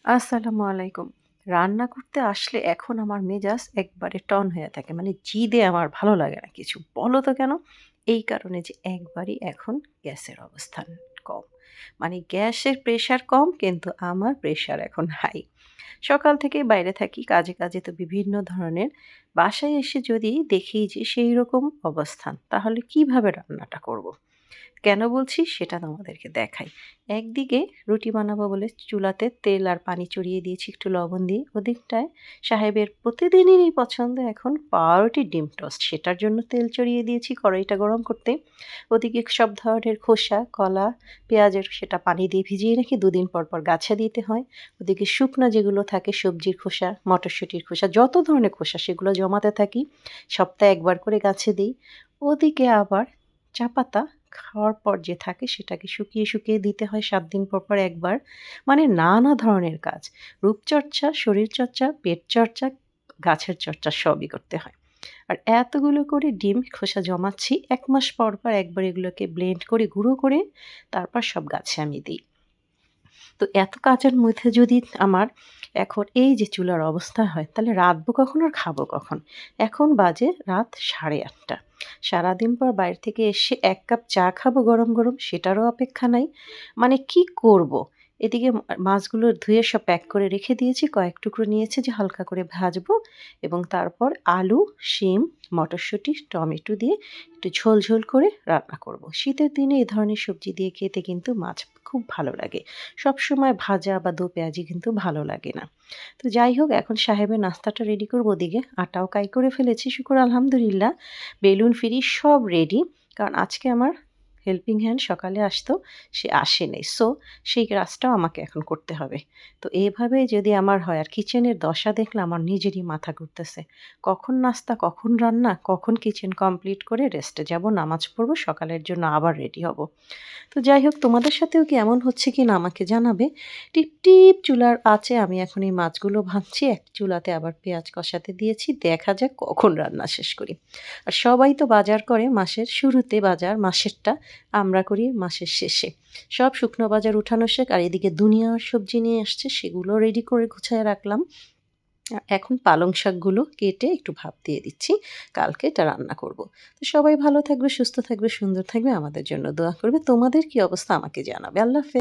আসসালামু আলাইকুম। রান্না করতে আসলে এখন আমার মেজাজ একবারে টন হয়ে থাকে। মানে জিদে আমার ভালো লাগে না কিছু। বলো তো কেন? এই কারণে যে একবারই এখন গ্যাসের অবস্থান কম। মানে গ্যাসের প্রেশার কম কিন্তু আমার প্রেশার এখন হাই। সকাল থেকেই বাইরে থাকি কাজে তো বিভিন্ন ধরনের। বাসায় এসে যদি দেখি যে সেইরকম অবস্থান তাহলে কিভাবে রান্নাটা করব? কেন বলছি সেটা তোমাদেরকে দেখাই। একদিকে রুটি বানাবো বলে চুলাতে তেল আর পানি চড়িয়ে দিয়েছি একটু লবণ দিয়ে। ওদিকটায় সাহেবের প্রতিদিনেরই পছন্দ এখন পাউরুটির ডিম টোস্ট। সেটার জন্য তেল চড়িয়ে দিয়েছি কড়াইটা গরম করতে। ওদিকে সব ধরনের খোসা, কলা, পেঁয়াজের সেটা পানি দিয়ে ভিজিয়ে রেখে ২ দিন পর, পর গাছে দিতে হয়। ওদিকে শুকনা যেগুলো থাকে সবজির খোসা, মটরশুঁটির খোসা, যত ধরনের খোসা সেগুলো জমাতে থাকি। সপ্তাহে ১ বার করে গাছে দিই। ওদিকে আবার চা পাতা খাওয়ার পর যে থাকে সেটাকে শুকিয়ে দিতে হয় ৭ দিন পর, পর একবার। মানে নানা ধরনের কাজ। রূপচর্চা, শরীরচর্চা, পেটচর্চা, গাছের চর্চা সবই করতে হয়। আর এতগুলো করে ডিম খোসা জমাচ্ছি ১ মাস পর, পর একবার এগুলোকে ব্লেন্ড করে গুঁড়ো করে তারপর সব গাছে আমি দিই। তো এত কাজের মধ্যে যদি আমার এখন এই যে চুলার অবস্থা হয়, তাহলে রাঁধবো কখন আর খাবো কখন? এখন বাজে রাত 8:30। সারাদিন পর বাইরে থেকে এসে ১ কাপ চা খাবো গরম, গরম সেটারও অপেক্ষা নাই। মানে কি করব? এদিকে মাছগুলো ধুয়ে সব প্যাক করে রেখে দিয়েছি। কয়েক টুকরো নিয়েছি যে হালকা করে ভাজবো এবং তারপর আলু, শিম, মটরশুঁটি, টমেটো দিয়ে একটু ঝোল, ঝোল করে রান্না করব। শীতের দিনে এ ধরনের সবজি দিয়ে খেতে কিন্তু মাছ খুব ভালো লাগে। সবসময় ভাজা বা দো পেঁয়াজি কিন্তু ভালো লাগে না। তো যাই হোক এখন সাহেবের নাস্তাটা রেডি করব ওদিকে। আটাও কাই করে ফেলেছি শুকুর আলহামদুলিল্লাহ। বেলুন ফ্রি সব রেডি। কারণ আজকে আমার হেল্পিং হ্যান্ড সকালে আসতো, সে আসেনি। সো সেই কাজটাও আমাকে এখন করতে হবে। তো এভাবে যদি আমার হয় আর কিচেনের দশা দেখলে আমার নিজেরই মাথা ঘুরতেছে। কখন নাস্তা, কখন রান্না, কখন কিচেন কমপ্লিট করে রেস্টে যাব, নামাজ পড়ব, সকালের জন্য আবার রেডি হব। তো যাই হোক তোমাদের সাথেও কি এমন হচ্ছে কিনা আমাকে জানাবে। টিপটিপ চুলার আঁচে আমি এখন এই মাছগুলো ভাজছি। এক চুলাতে আবার পেঁয়াজ কষাতে দিয়েছি। দেখা যাক কখন রান্না শেষ করি। আর সবাই তো বাজার করে মাসের শুরুতে বাজার, মাসেরটা আমরা করি মাসের শেষে। সব শুকনো বাজার উঠানো শেষ আর এদিকে দুনিয়ার সবজি নিয়ে আসছে সেগুলো রেডি করে গুছায়ে রাখলাম। এখন পালং শাকগুলো কেটে একটু ভাপ দিয়ে দিচ্ছি। কালকে এটা রান্না করব। তো সবাই ভালো থাকবে, সুস্থ থাকবে, সুন্দর থাকবে। আমাদের জন্য দোয়া করবে। তোমাদের কি অবস্থা আমাকে জানাবে। আল্লাহ হাফেজ।